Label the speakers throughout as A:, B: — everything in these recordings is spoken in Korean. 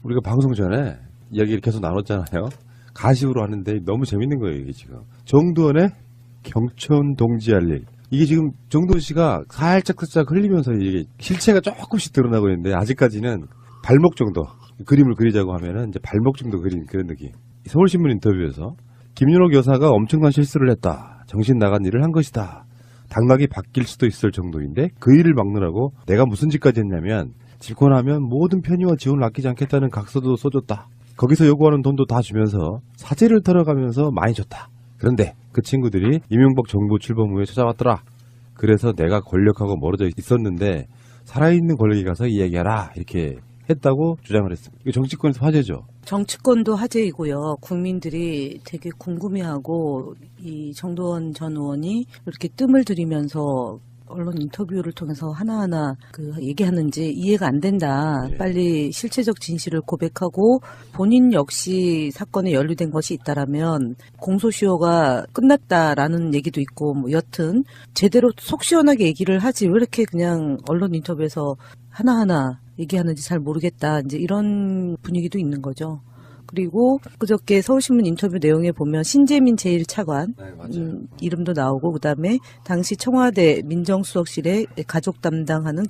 A: 우리가 방송 전에 이야기를 계속 나눴잖아요. 가십으로 하는데 너무 재밌는 거예요, 이게 지금. 정두원의 경천 동지할 일. 이게 지금 정두원 씨가 살짝 흘리면서 이게 실체가 조금씩 드러나고 있는데 아직까지는 발목 정도 그림을 그리자고 하면은 이제 발목 정도 그린 그런 느낌. 서울신문 인터뷰에서 김윤옥 여사가 엄청난 실수를 했다. 정신 나간 일을 한 것이다. 당락이 바뀔 수도 있을 정도인데 그 일을 막느라고 내가 무슨 짓까지 했냐면 짓고 나면 모든 편의와 지원을 아끼지 않겠다는 각서도 써줬다. 거기서 요구하는 돈도 다 주면서 사재를 털어가면서 많이 줬다. 그런데 그 친구들이 이명박 정부 출범 후에 찾아왔더라. 그래서 내가 권력하고 멀어져 있었는데 살아있는 권력에 가서 이야기하라 이렇게 했다고 주장을 했습니다. 이게 정치권에서 화제죠.
B: 정치권도 화제이고요. 국민들이 되게 궁금해하고 이 정두원 전 의원이 이렇게 뜸을 들이면서 언론 인터뷰를 통해서 하나하나 얘기하는지 이해가 안 된다.
A: 네.
B: 빨리 실체적 진실을 고백하고 본인 역시 사건에 연루된 것이 있다라면 공소시효가 끝났다라는 얘기도 있고 뭐 여튼 제대로 속 시원하게 얘기를 하지 왜 이렇게 그냥 언론 인터뷰에서 하나하나 얘기하는지 잘 모르겠다. 이제 이런 분위기도 있는 거죠. 그리고 그저께 서울신문 인터뷰 내용에 보면 신재민 제1차관 이름도 나오고 그다음에 당시 청와대 민정수석실의 가족 담당하는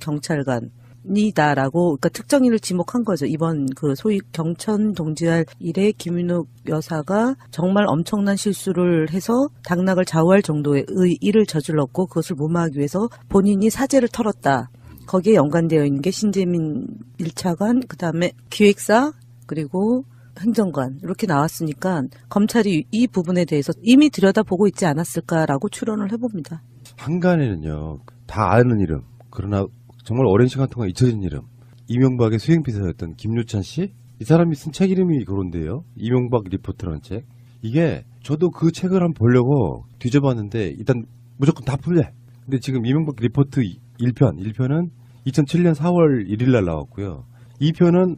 B: 경찰관이다라고 그러니까 특정인을 지목한 거죠. 이번 그 소위 경천 동지할 일에 김윤옥 여사가 정말 엄청난 실수를 해서 당락을 좌우할 정도의 일을 저질렀고 그것을 무마하기 위해서 본인이 사재를 털었다. 거기에 연관되어 있는 게 신재민 1차관, 그다음에 기획사, 그리고 행정관 이렇게 나왔으니까 검찰이 이 부분에 대해서 이미 들여다보고 있지 않았을까라고 추론을 해봅니다.
A: 한간에는요. 다 아는 이름. 그러나 정말 오랜 시간 동안 잊혀진 이름. 이명박의 수행비서였던 김유찬 씨? 이 사람이 쓴 책 이름이 그런데요. 이명박 리포트라는 책. 이게 저도 그 책을 한번 보려고 뒤져봤는데 일단 무조건 다 풀려. 근데 지금 이명박 리포트 1편은 2007년 4월 1일 날 나왔고요. 2편은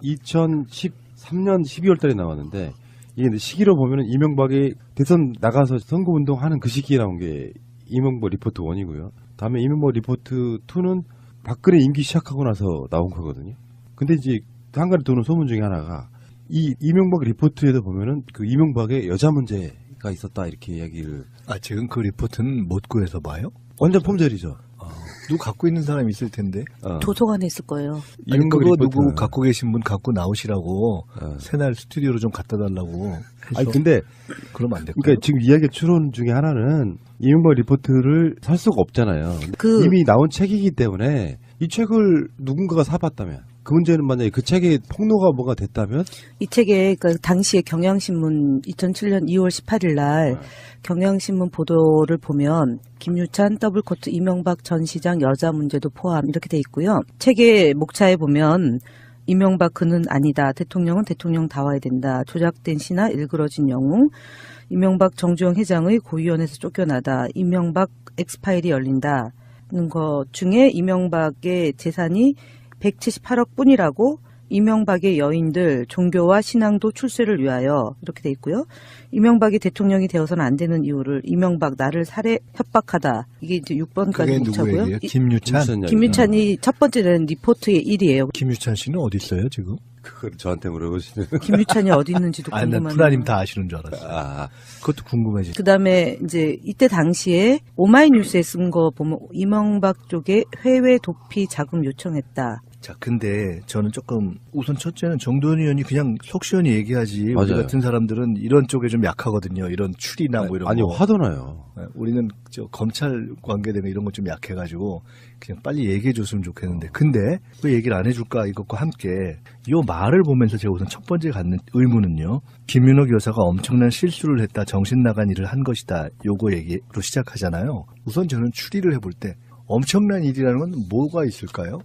A: 2013년 12월 달에 나왔는데 이게 시기로 보면은 이명박이 대선 나가서 선거운동하는 그 시기에 나온 게 이명박 리포트 1이고요. 다음에 이명박 리포트 2는 박근혜 임기 시작하고 나서 나온 거거든요. 근데 이제 한 가지 도는 소문 중에 하나가 이 이명박 리포트에도 보면은 그 이명박의 여자 문제가 있었다 이렇게 이야기를.
C: 지금 그 리포트는 못 구해서 봐요?
A: 완전 폼젤이죠.
C: 누구 갖고 있는 사람이 있을 텐데.
B: 도서관에 있을 거예요.
C: 아니, 그거
A: 리포트.
C: 누구 갖고 계신 분 갖고 나오시라고 새날 스튜디오로 좀 갖다 달라고.
A: 아니 근데
C: 그러면 안 될까요?
A: 그러니까 지금 이야기 추론 중에 하나는 이명박 리포트를 살 수가 없잖아요.
B: 그-
A: 이미 나온 책이기 때문에 이 책을 누군가가 사봤다면 그 문제는 만약에 그 책에 폭로가 뭐가 됐다면
B: 이 책에 그 당시에 경향신문 2007년 2월 18일 날 경향신문 보도를 보면 김유찬 더블코트 이명박 전 시장 여자 문제도 포함 이렇게 돼 있고요. 책의 목차에 보면 이명박 그는 아니다. 대통령은 대통령다워야 된다. 조작된 시나 일그러진 영웅. 이명박 정주영 회장의 고위원에서 쫓겨나다. 이명박 엑스파일이 열린다. 것 중에 이명박의 재산이 178억 뿐이라고 이명박의 여인들 종교와 신앙도 출세를 위하여 이렇게 돼 있고요. 이명박이 대통령이 되어서는 안 되는 이유를 이명박 나를 살해 협박하다. 이게 이제 6번까지
C: 그게 누구
B: 묻자고요.
C: 얘기예요? 김유찬?
B: 김유찬이 첫 번째는 리포트의 1이에요.
C: 김유찬 씨는 어디 있어요 지금?
A: 그걸 저한테 물어보시는.
B: 김유찬이 어디 있는지도
C: 난
B: 궁금하네요.
C: 프라님 다 아시는 줄 알았어요.
A: 아,
C: 그것도 궁금해지.
B: 그다음에 이제 이때 당시에 오마이뉴스에 쓴 거 보면 이명박 쪽에 해외 도피 자금 요청했다.
C: 자, 근데 저는 조금 우선 첫째는 정두원 의원이 그냥 속 시원히 얘기하지. 우리
A: 맞아요.
C: 같은 사람들은 이런 쪽에 좀 약하거든요. 이런 추리나 뭐 이런
A: 아니
C: 거.
A: 화도나요.
C: 우리는 검찰 관계되면 이런 거 좀 약해가지고 그냥 빨리 얘기해 줬으면 좋겠는데 근데 왜 얘기를 안 해줄까 이것과 함께 이 말을 보면서 제가 우선 첫 번째 갖는 의문은요. 김윤옥 여사가 엄청난 실수를 했다. 정신 나간 일을 한 것이다. 요거 얘기로 시작하잖아요. 우선 저는 추리를 해볼 때 엄청난 일이라는 건 뭐가 있을까요?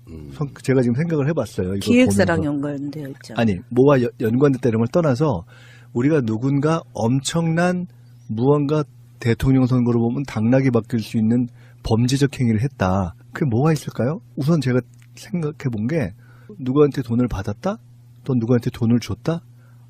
C: 제가 지금 생각을 해봤어요. 이걸
B: 기획사랑
C: 보면서.
B: 연관되어 있죠.
C: 아니 뭐와 연관됐다 이런 걸 떠나서 우리가 누군가 엄청난 무언가 대통령 선거로 보면 당락이 바뀔 수 있는 범죄적 행위를 했다. 그게 뭐가 있을까요? 우선 제가 생각해 본 게 누구한테 돈을 받았다? 또 누구한테 돈을 줬다?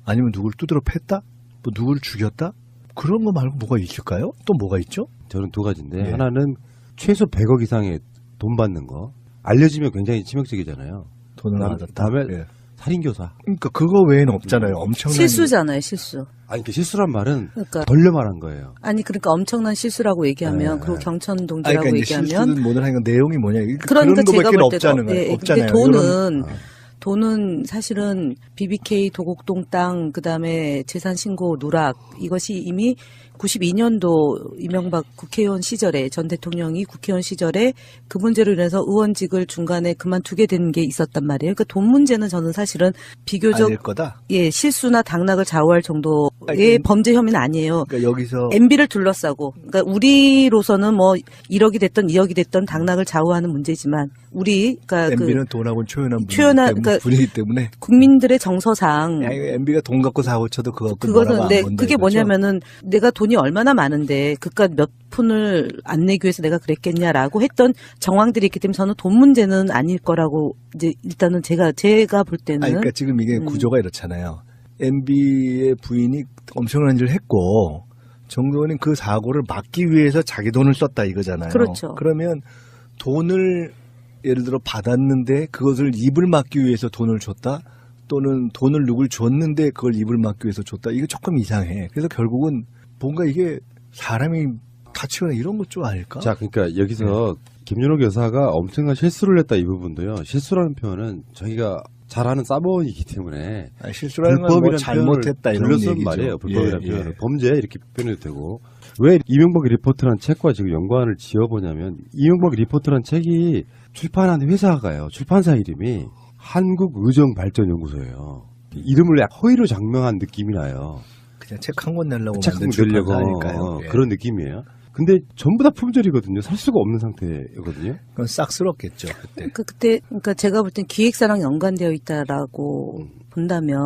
C: 아니면 누구를 두드러 팼다? 뭐 누구를 죽였다? 그런 거 말고 뭐가 있을까요? 또 뭐가 있죠?
A: 저는 두 가지인데
C: 예.
A: 하나는 최소 100억 이상의 돈 받는 거. 알려지면 굉장히 치명적이잖아요.
C: 돈을 받았다.
A: 다음에
C: 예.
A: 살인교사.
C: 그러니까 그거 외에는 없잖아요. 엄청난
B: 실수잖아요, 실수.
A: 아니, 그 실수란 말은
B: 그러니까
A: 돌려 말한 거예요.
B: 아니 그러니까 엄청난 실수라고 얘기하면
A: 네.
B: 그리고 경천
C: 아니,
B: 동지라고
C: 그러니까 이제
B: 얘기하면
C: 실수든 뭐든 하는 건 내용이 뭐냐.
B: 그러니까
C: 그런
B: 제가
C: 거밖에
B: 볼 때도
C: 없잖아요.
B: 근데
C: 없잖아요.
B: 돈은 사실은 BBK 도곡동 땅 그다음에 재산 신고 누락 이것이 이미 92년도 이명박 국회의원 시절에 전 대통령이 국회의원 시절에 그 문제로 인해서 의원직을 중간에 그만두게 된 게 있었단 말이에요. 그러니까 돈 문제는 저는 사실은 비교적
C: 아닐 거다.
B: 예 실수나 당락을 좌우할 정도의
C: 아니,
B: 범죄 혐의는 아니에요.
C: 그러니까 여기서
B: MB를 둘러싸고 그러니까 우리로서는 뭐 1억이 됐던 2억이 됐던 당락을 좌우하는 문제지만 우리 그러니까
C: MB는 돈하고는 초연한
B: 그러니까
C: 분이기 때문에
B: 국민들의 정서상
C: MB가 돈 갖고 사고 쳐도 그거 갖고
B: 그것은
C: 뭐라고 안
B: 근데
C: 본다
B: 그게
C: 이거죠?
B: 뭐냐면은 내가 돈이 얼마나 많은데 그깟 몇 푼을 안 내기 위해서 내가 그랬겠냐라고 했던 정황들이 있기 때문에 저는 돈 문제는 아닐 거라고 이제 일단은 제가 볼 때는
C: 아니, 그러니까 지금 이게 구조가 이렇잖아요. MB의 부인이 엄청난 일을 했고 정도원이 그 사고를 막기 위해서 자기 돈을 썼다 이거잖아요.
B: 그렇죠.
C: 그러면 돈을 예를 들어 받았는데 그것을 입을 막기 위해서 돈을 줬다 또는 돈을 누굴 줬는데 그걸 입을 막기 위해서 줬다 이거 조금 이상해. 그래서 결국은 뭔가 이게 사람이 가치관 이런 것 좀 아닐까?
A: 자, 그러니까 여기서 김윤옥 여사가 엄청난 실수를 했다 이 부분도요. 실수라는 표현은 저희가 잘 아는 사모이기 때문에
C: 아니, 실수라는 건 뭐 잘못했다 이런
A: 불러서
C: 얘기죠.
A: 말이에요. 불법이라는
C: 예,
A: 표현을
C: 예.
A: 범죄 이렇게 표현해도 되고 왜 이명박 리포트라는 책과 지금 연관을 지어보냐면 이명박 리포트라는 책이 출판한 회사가요. 출판사 이름이 한국의정발전연구소예요. 이름을 약 허위로 장명한 느낌이 나요.
C: 그냥 책 한 권 내려고
A: 책
C: 만든
A: 내려고
C: 출판사니까요. 예.
A: 그런 느낌이에요. 근데 전부 다 품절이거든요. 살 수가 없는 상태거든요.
C: 그건 싹스럽겠죠 그때.
B: 그러니까 제가 볼 땐 기획사랑 연관되어 있다라고 본다면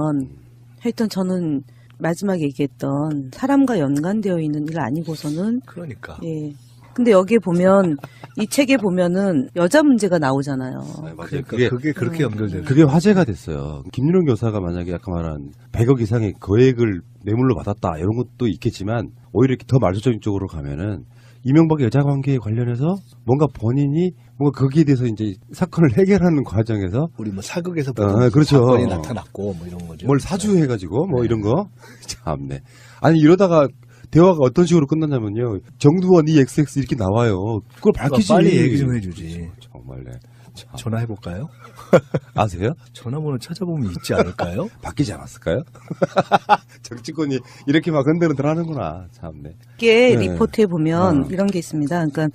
B: 하여튼 저는 마지막에 얘기했던 사람과 연관되어 있는 일 아니고서는
C: 그러니까.
B: 예. 근데 여기에 보면 이 책에 보면은 여자 문제가 나오잖아요.
C: 그러니까 그게 그렇게 연결돼요.
A: 그게 화제가 됐어요. 김윤옥 여사가 만약에 아까 말한 100억 이상의 거액을 뇌물로 받았다 이런 것도 있겠지만 오히려 이렇게 더 말소적인 쪽으로 가면은 이명박의 여자 관계에 관련해서 뭔가 본인이 뭔가 거기에 대해서 이제 사건을 해결하는 과정에서
C: 우리 뭐 사극에서
A: 그렇죠.
C: 사건이 나타났고 뭐 이런 거죠.
A: 뭘 사주해가지고 뭐 이런 거 참네. 아니 이러다가 대화가 어떤 식으로 끝났냐면요. 정두원 XX 이렇게 나와요. 그걸 밝히지.
C: 빨리 얘기 좀 해주지.
A: 정말네. 참.
C: 전화해볼까요?
A: 아세요?
C: 전화번호 찾아보면 있지 않을까요?
A: 바뀌지 않았을까요? 정치권이 이렇게 막 흔들흔들 하는구나. 참네.
B: 이게
A: 네.
B: 리포트에 보면 이런 게 있습니다. 그러니까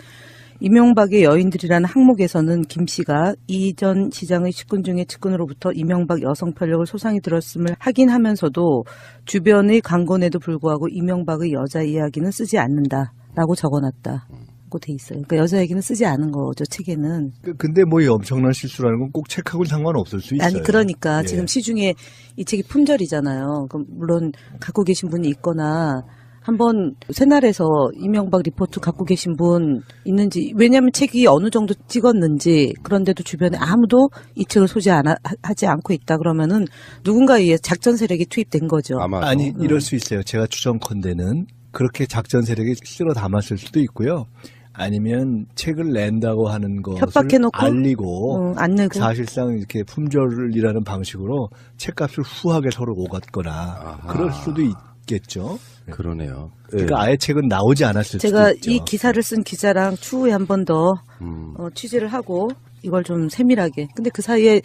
B: 이명박의 여인들이라는 항목에서는 김 씨가 이 전 시장의 측근 중에 측근으로부터 이명박 여성 편력을 소상히 들었음을 확인하면서도 주변의 강권에도 불구하고 이명박의 여자 이야기는 쓰지 않는다라고 적어놨다고 돼 있어요. 그러니까 여자 얘기는 쓰지 않은 거죠, 책에는.
C: 근데 뭐 이 엄청난 실수라는 건 꼭 책하고는 상관없을 수 있어요.
B: 아니 그러니까
C: 예.
B: 지금 시중에 이 책이 품절이잖아요. 그럼 물론 갖고 계신 분이 있거나 한번 새날에서 이명박 리포트 갖고 계신 분 있는지 왜냐하면 책이 어느 정도 찍었는지 그런데도 주변에 아무도 이 책을 소지하지 않고 있다 그러면은 누군가에 의해 작전 세력이 투입된 거죠.
A: 아마
C: 아니 이럴 수 있어요. 제가 추정컨대는 그렇게 작전 세력이 실제로 담았을 수도 있고요. 아니면 책을 낸다고 하는 것을
B: 협박해놓고?
C: 알리고
B: 안 내고
C: 사실상 이렇게 품절이라는 방식으로 책값을 후하게 서로 오갔거나
A: 아하.
C: 그럴 수도 있겠죠.
A: 그러네요.
C: 그러니까 아예 책은 나오지 않았을
B: 제가
C: 수도 있죠.
B: 이 기사를 쓴 기자랑 추후에 한 번 더
A: 음.
B: 취재를 하고 이걸 좀 세밀하게. 근데 그 사이에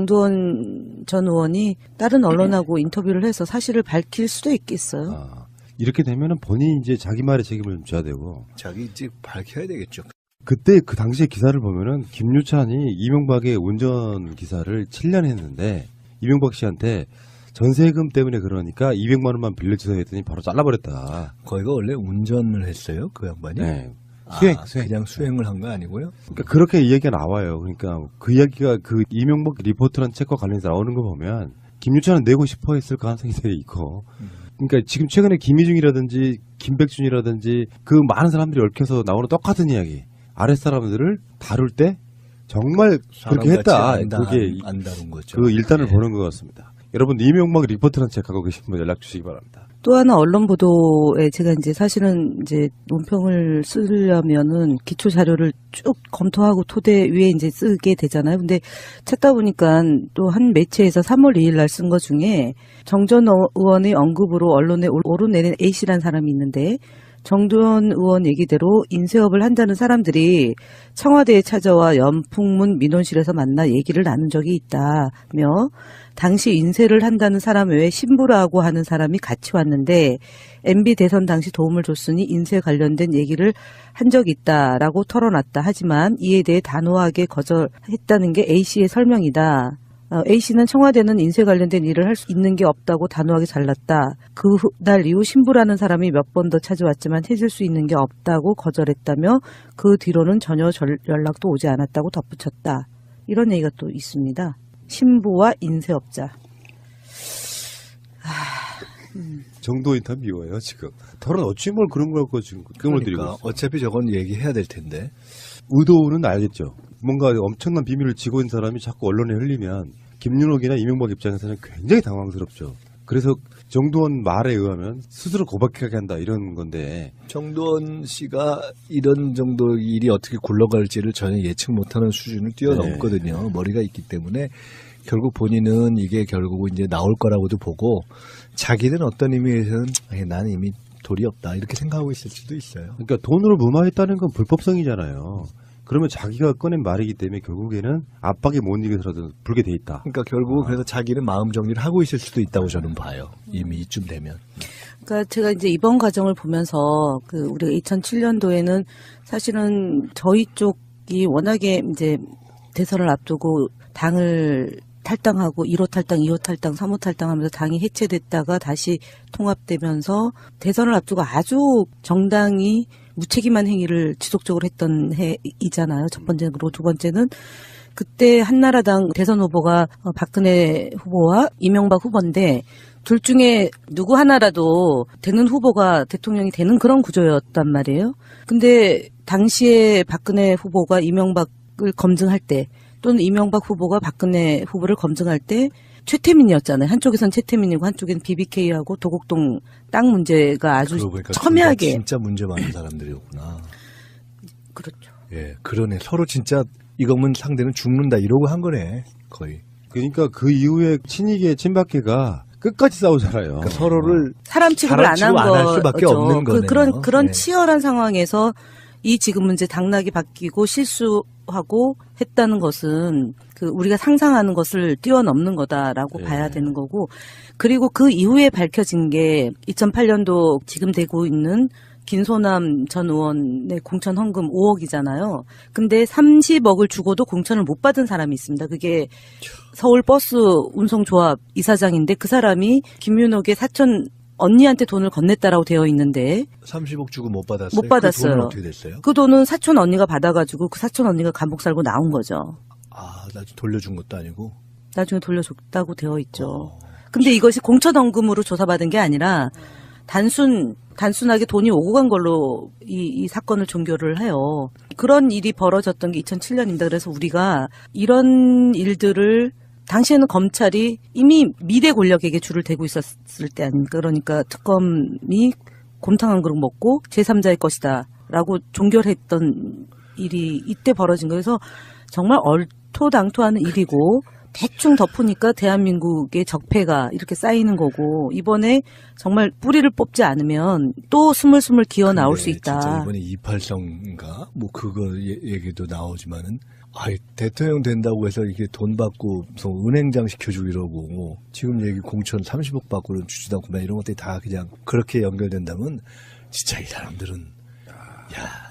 B: 정두원 전 의원이 다른 언론하고 인터뷰를 해서 사실을 밝힐 수도 있겠어요.
A: 아, 이렇게 되면은 본인이 이제 자기 말의 책임을 좀 져야 되고
C: 자기 이제 밝혀야 되겠죠.
A: 그때 그 당시의 기사를 보면은 김유찬이 이명박의 운전 기사를 7년 했는데 이명박 씨한테 전세금 때문에 그러니까 200만 원만 빌려주세요 했더니 바로 잘라버렸다.
C: 거기가 원래 운전을 했어요, 그 양반이?
A: 네.
C: 아,
A: 수행.
C: 그냥 수행을 한 거 아니고요?
A: 그러니까 그렇게 이야기가 나와요. 그러니까 그 이야기가 그 이명박 리포트라는 책과 관련해서 나오는 거 보면 김유찬은 내고 싶어 했을 가능성이 되게 있고. 그러니까 지금 최근에 김희중이라든지 김백준이라든지 그 많은 사람들이 얽혀서 나오는 똑같은 이야기. 아랫사람들을 다룰 때 정말 그렇게 했다. 그게
C: 안 다룬 거죠.
A: 그 일단을
C: 예.
A: 보는 것 같습니다. 여러분 이명박 리포트라는 책 갖고 계신 분 연락 주시기 바랍니다.
B: 또 하나 언론 보도에 제가 이제 사실은 이제 논평을 쓰려면은 기초 자료를 쭉 검토하고 토대 위에 이제 쓰게 되잖아요. 근데 찾다 보니까 또 한 매체에서 3월 2일 날 쓴 것 중에 정전 의원의 언급으로 언론에 오르내린 A씨라는 사람이 있는데 정두원 의원 얘기대로 인쇄업을 한다는 사람들이 청와대에 찾아와 연풍문 민원실에서 만나 얘기를 나눈 적이 있다며 당시 인쇄를 한다는 사람 외에 신부라고 하는 사람이 같이 왔는데 MB 대선 당시 도움을 줬으니 인쇄 관련된 얘기를 한 적이 있다라고 털어놨다. 하지만 이에 대해 단호하게 거절했다는 게 A씨의 설명이다. A씨는 청와대는 인쇄 관련된 일을 할 수 있는 게 없다고 단호하게 잘랐다. 그날 이후 신부라는 사람이 몇 번 더 찾아왔지만 해줄 수 있는 게 없다고 거절했다며 그 뒤로는 전혀 연락도 오지 않았다고 덧붙였다. 이런 얘기가 또 있습니다. 신부와 인쇄업자.
A: 정도 인터뷰 미워요 지금. 토론 어찌 뭘 그런 걸 갖고 지금 끔을 들이고
C: 그러니까
A: 있어.
C: 어차피 저건 얘기해야 될 텐데.
A: 의도는 알겠죠. 뭔가 엄청난 비밀을 지고 있는 사람이 자꾸 언론에 흘리면 김윤옥이나 이명박 입장에서는 굉장히 당황스럽죠. 그래서 정두원 말에 의하면 스스로 고백하게 한다 이런 건데
C: 정두원 씨가 이런 정도 일이 어떻게 굴러갈지를 전혀 예측 못하는 수준을 뛰어넘거든요. 머리가 있기 때문에 결국 본인은 이게 결국 이제 나올 거라고도 보고 자기는 어떤 의미에서는 난 이미 돌이 없다 이렇게 생각하고 있을 수도 있어요.
A: 그러니까 돈으로 무마했다는 건 불법성이잖아요. 그러면 자기가 꺼낸 말이기 때문에 결국에는 압박에 못 이겨서라도 불게 돼 있다.
C: 그러니까 결국 그래서 자기는 마음 정리를 하고 있을 수도 있다고 저는 봐요. 이미 이쯤 되면.
B: 그러니까 제가 이제 이번 과정을 보면서 우리가 2007년도에는 사실은 저희 쪽이 워낙에 이제 대선을 앞두고 당을 탈당하고 1호 탈당, 2호 탈당, 3호 탈당하면서 당이 해체됐다가 다시 통합되면서 대선을 앞두고 아주 정당이 무책임한 행위를 지속적으로 했던 해이잖아요. 첫 번째로. 두 번째는 그때 한나라당 대선 후보가 박근혜 후보와 이명박 후보인데 둘 중에 누구 하나라도 되는 후보가 대통령이 되는 그런 구조였단 말이에요. 근데 당시에 박근혜 후보가 이명박을 검증할 때 또는 이명박 후보가 박근혜 후보를 검증할 때 최태민이었잖아요. 한쪽에선 최태민이고 한쪽에는 BBK하고 도곡동 땅 문제가 아주
C: 그러니까
B: 첨예하게.
C: 진짜 문제 많은 사람들이었구나.
B: 그렇죠.
C: 예, 그러네. 서로 진짜 이거면 상대는 죽는다 이러고 한 거네. 거의.
A: 그러니까 그 이후에 친이계 친박계가 끝까지 싸우잖아요.
C: 그러니까 서로를
B: 사람 취급을 안 한
C: 할 수밖에
B: 거죠.
C: 없는 거네요.
B: 그런
C: 네.
B: 치열한 상황에서 이 지금 문제 당락이 바뀌고 실수하고 했다는 것은 우리가 상상하는 것을 뛰어넘는 거다라고
A: 네.
B: 봐야 되는 거고, 그리고 그 이후에 밝혀진 게 2008년도 지금 되고 있는 김소남 전 의원의 공천 헌금 5억이잖아요. 근데 30억을 주고도 공천을 못 받은 사람이 있습니다. 그게 서울 버스 운송조합 이사장인데 그 사람이 김윤옥의 사촌 언니한테 돈을 건넸다라고 되어 있는데
C: 30억 주고 못 받았어요.
B: 못 받았어요.
C: 그 돈은 어떻게 됐어요?
B: 그 돈은 사촌 언니가 받아가지고 그 사촌 언니가 감옥 살고 나온 거죠.
C: 아, 나 돌려준 것도 아니고.
B: 나중에 돌려줬다고 되어 있죠. 근데 이것이 공천헌금으로 조사받은 게 아니라 단순하게 돈이 오고 간 걸로 이 사건을 종결을 해요. 그런 일이 벌어졌던 게 2007년입니다. 그래서 우리가 이런 일들을 당시에는 검찰이 이미 미대 권력에게 줄을 대고 있었을 때 아닙니까? 그러니까 특검이 곰탕 한 그릇 먹고 제3자의 것이다 라고 종결했던 일이 이때 벌어진 거예요. 그래서 정말 얼토당토하는 일이고 대충 덮으니까 대한민국의 적폐가 이렇게 쌓이는 거고, 이번에 정말 뿌리를 뽑지 않으면 또 스물스물 기어 나올 수 있다.
C: 진짜 이번에 282인가 뭐 그거 얘기도 나오지만은 대통령 된다고 해서 이게 돈 받고 무슨 은행장 시켜주고 이러고 지금 얘기 공천 30억 받고는 주지도 않고 이런 것들이 다 그냥 그렇게 연결된다면 진짜 이 사람들은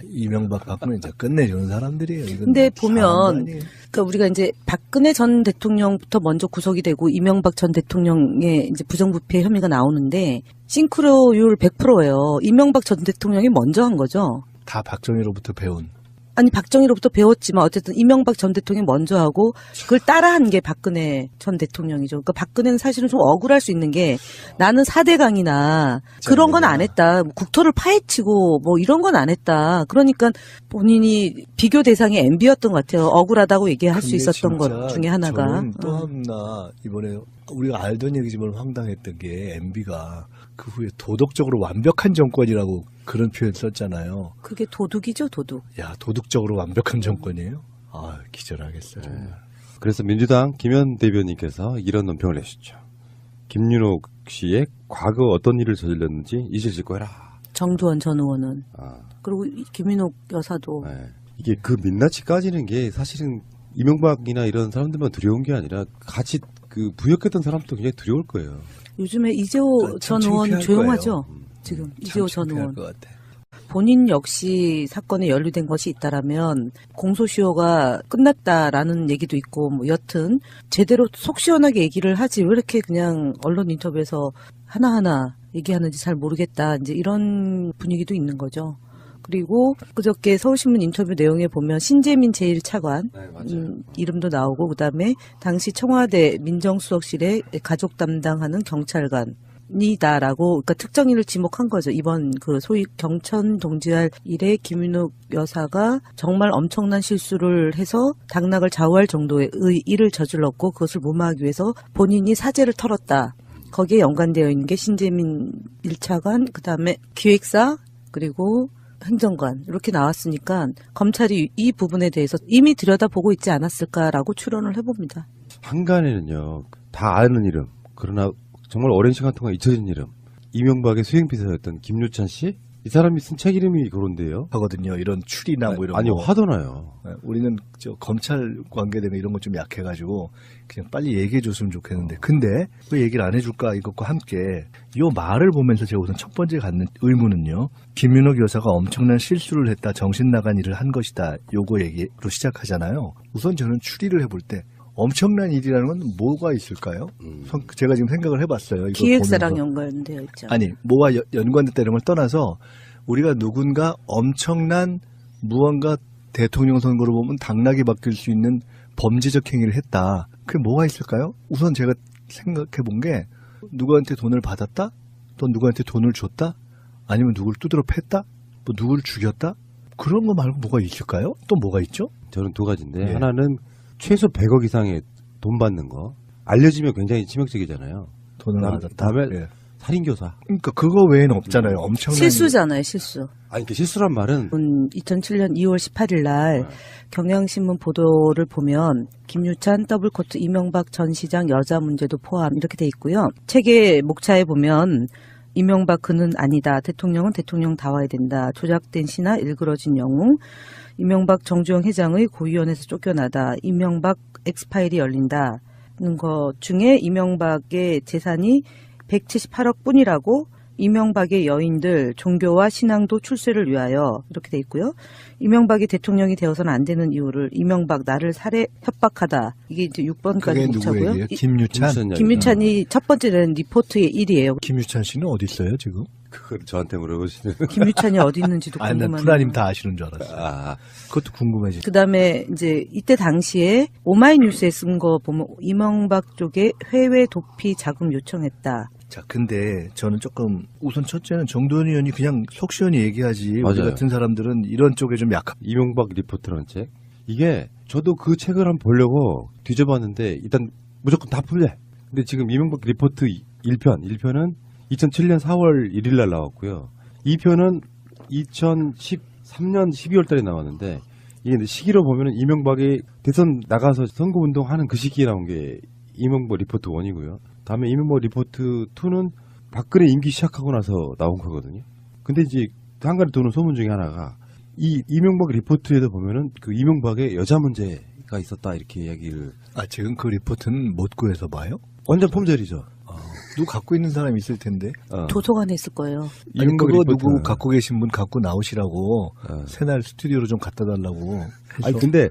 C: 이명박 박근혜 이제 끝내주는 사람들이에요.
B: 근데 보면 그러니까 우리가 이제 박근혜 전 대통령부터 먼저 구속이 되고 이명박 전 대통령의 이제 부정부패 혐의가 나오는데 싱크로율 100%예요. 이명박 전 대통령이 먼저 한 거죠.
C: 다 박정희로부터 배운.
B: 아니 박정희로부터 배웠지만 어쨌든 이명박 전 대통령이 먼저 하고 그걸 따라한 게 박근혜 전 대통령이죠. 그러니까 박근혜는 사실은 좀 억울할 수 있는 게 나는 4대강이나 그런 건 안 했다. 국토를 파헤치고 뭐 이런 건 안 했다. 그러니까 본인이 비교 대상이 MB였던 것 같아요. 억울하다고 얘기할 수 있었던 것 중에 하나가.
C: 저는 또 하나 이번에 우리가 알던 얘기지만 황당했던 게 MB가 그 후에 도덕적으로 완벽한 정권이라고 그런 표현 썼잖아요.
B: 그게 도둑이죠, 도둑.
C: 야, 도덕적으로 완벽한 정권이에요? 아, 기절하겠어요. 정말.
A: 그래서 민주당 김현 대변인께서 이런 논평을 내셨죠. 김윤옥 씨의 과거 어떤 일을 저질렀는지 잊으실 거라.
B: 정두원 전 의원은.
A: 아,
B: 그리고 김인옥 여사도.
A: 네. 이게 그 민낯이 까지는 게 사실은 이명박이나 이런 사람들만 두려운 게 아니라 같이 그 부역했던 사람도 굉장히 두려울 거예요.
B: 요즘에 이재호 전
C: 참
B: 의원
C: 창피할
B: 조용하죠?
C: 거예요.
B: 지금
C: 참
B: 이재호 전
C: 창피할
B: 의원.
C: 것 같아.
B: 본인 역시 사건에 연루된 것이 있다라면 공소시효가 끝났다라는 얘기도 있고 뭐 여튼 제대로 속 시원하게 얘기를 하지 왜 이렇게 그냥 언론 인터뷰에서 하나하나 얘기하는지 잘 모르겠다 이제 이런 분위기도 있는 거죠. 그리고 그저께 서울신문 인터뷰 내용에 보면 신재민 제1차관 이름도 나오고 그다음에 당시 청와대 민정수석실에 가족 담당하는 경찰관 이다라고 그러니까 특정인을 지목한 거죠. 이번 그 소위 경천 동지할 일에 김윤옥 여사가 정말 엄청난 실수를 해서 당락을 좌우할 정도의 일을 저질렀고 그것을 무마하기 위해서 본인이 사죄를 털었다. 거기에 연관되어 있는 게 신재민 1차관, 그다음에 기획사 그리고 행정관 이렇게 나왔으니까 검찰이 이 부분에 대해서 이미 들여다보고 있지 않았을까라고 추론을 해봅니다.
A: 한간에는요 다 아는 이름 그러나 정말 오랜 시간 동안 잊혀진 이름 이명박의 수행비서였던 김유찬 씨? 이 사람이 쓴 책 이름이 그런데요.
C: 하거든요. 이런 추리나 뭐 이런
A: 아니
C: 거.
A: 화도나요.
C: 우리는 저 검찰 관계되면 이런 거 좀 약해가지고 그냥 빨리 얘기해 줬으면 좋겠는데 근데 왜 얘기를 안 해줄까 이것과 함께 이 말을 보면서 제가 우선 첫 번째 갖는 의문은요. 김윤옥 여사가 엄청난 실수를 했다. 정신 나간 일을 한 것이다. 요거 얘기로 시작하잖아요. 우선 저는 추리를 해볼 때 엄청난 일이라는 건 뭐가 있을까요? 제가 지금 생각을 해봤어요. 이거
B: 기획사랑
C: 보면서.
B: 연관되어 있죠.
C: 아니 뭐와 연관됐다 이런 걸 떠나서 우리가 누군가 엄청난 무언가 대통령 선거로 보면 당락이 바뀔 수 있는 범죄적 행위를 했다. 그게 뭐가 있을까요? 우선 제가 생각해 본 게 누구한테 돈을 받았다? 또 누구한테 돈을 줬다? 아니면 누굴 두드러 팼다? 뭐 누굴 죽였다? 그런 거 말고 뭐가 있을까요? 또 뭐가 있죠?
A: 저는 두 가지인데
C: 예.
A: 하나는 최소 100억 이상의 돈 받는 거 알려지면 굉장히 치명적이잖아요.
C: 돈을 받았다.
A: 다음에
C: 예.
A: 살인교사.
C: 그러니까 그거 외에는 없잖아요. 엄청난
B: 실수잖아요, 실수.
A: 아니 그 실수란 말은
B: 2007년 2월 18일 날 경향신문 보도를 보면 김유찬 더블코트 이명박 전 시장 여자 문제도 포함 이렇게 돼 있고요. 책의 목차에 보면 이명박 그는 아니다. 대통령은 대통령다워야 된다. 조작된 시나 일그러진 영웅. 이명박 정주영 회장의 고위원에서 쫓겨나다. 이명박 엑스파일이 열린다는 것 중에 이명박의 재산이 178억 뿐이라고 이명박의 여인들 종교와 신앙도 출세를 위하여 이렇게 돼 있고요. 이명박이 대통령이 되어서는 안 되는 이유를 이명박 나를 살해 협박하다. 이게 이제 6번까지
C: 그게 누구
B: 목차고요.
C: 얘기예요? 김유찬?
B: 김유찬이 첫 번째는 리포트의 1이에요.
C: 김유찬 씨는 어디 있어요 지금?
A: 그걸 저한테 물어보시는.
B: 김유찬이 어디 있는지도
C: 아니, 난
B: 궁금하네요.
C: 프라님 다 아시는 줄 알았어요.
A: 아,
C: 그것도 궁금해지.
B: 그다음에 이제 이때 당시에 오마이뉴스에 쓴 거 보면 이명박 쪽에 해외 도피 자금 요청했다.
C: 자, 근데 저는 조금 우선 첫째는 정두원 의원이 그냥 속 시원히 얘기하지. 우리
A: 맞아요.
C: 같은 사람들은 이런 쪽에 좀 약한.
A: 이명박 리포트라는 책. 이게 저도 그 책을 한번 보려고 뒤져봤는데 일단 무조건 다 풀려. 근데 지금 이명박 리포트 1편은 2007년 4월 1일 날 나왔고요. 2편은 2013년 12월 달에 나왔는데 이게 시기로 보면은 이명박이 대선 나가서 선거운동하는 그 시기에 나온 게 이명박 리포트 1이고요. 다음에 이명박 리포트 2는 박근혜 임기 시작하고 나서 나온 거거든요. 근데 이제 한 가지 도는 소문 중에 하나가 이 이명박 리포트에도 보면은 그 이명박의 여자 문제가 있었다 이렇게 이야기를.
C: 아, 지금 그 리포트는 못 구해서 봐요?
A: 완전 폼절이죠.
C: 누구 갖고 있는 사람이 있을 텐데.
B: 도서관에 있을 거예요.
C: 아니,
A: 이명박
C: 그거
A: 리포트는.
C: 누구 갖고 계신 분 갖고 나오시라고 새날 스튜디오로 좀 갖다 달라고 해서.
A: 아니 근데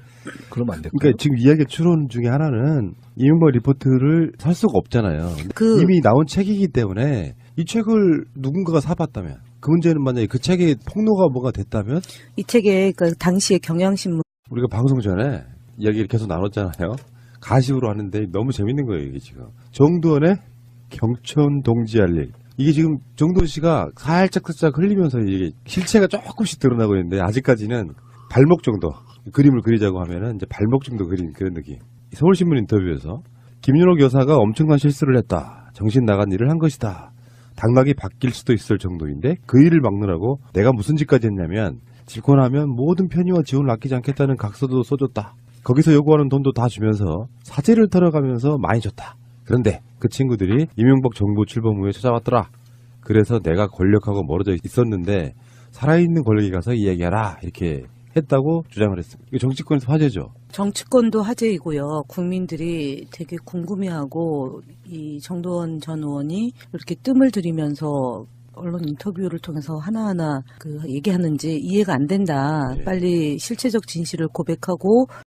C: 그러면 안 될까요?
A: 그러니까 지금 이야기 추론 중에 하나는 이명박 리포트를 살 수가 없잖아요.
B: 그
A: 이미 나온 책이기 때문에 이 책을 누군가가 사봤다면 그 문제는 만약에 그 책에 폭로가 뭐가 됐다면
B: 이 책에 그 당시에 경향신문
A: 우리가 방송 전에 이야기를 계속 나눴잖아요. 가십으로 하는데 너무 재밌는 거예요 이게 지금. 정두원의 경천 동지할 일. 이게 지금 정두원 씨가 살짝 흘리면서 이게 실체가 조금씩 드러나고 있는데 아직까지는 발목 정도 그림을 그리자고 하면은 이제 발목 정도 그린 그런 느낌. 서울신문 인터뷰에서 김윤옥 여사가 엄청난 실수를 했다. 정신 나간 일을 한 것이다. 당락이 바뀔 수도 있을 정도인데 그 일을 막느라고 내가 무슨 짓까지 했냐면 짓고 나면 모든 편의와 지원을 아끼지 않겠다는 각서도 써줬다. 거기서 요구하는 돈도 다 주면서 사재를 털어가면서 많이 줬다. 그런데 그 친구들이 이명박 정부 출범 후에 찾아왔더라. 그래서 내가 권력하고 멀어져 있었는데 살아있는 권력에 가서 이야기하라 이렇게 했다고 주장을 했습니다. 이거 정치권에서 화제죠.
B: 정치권도 화제이고요. 국민들이 되게 궁금해하고 이 정도원 전 의원이 이렇게 뜸을 들이면서 언론 인터뷰를 통해서 하나하나 그 얘기하는지 이해가 안 된다.
A: 네.
B: 빨리 실체적 진실을 고백하고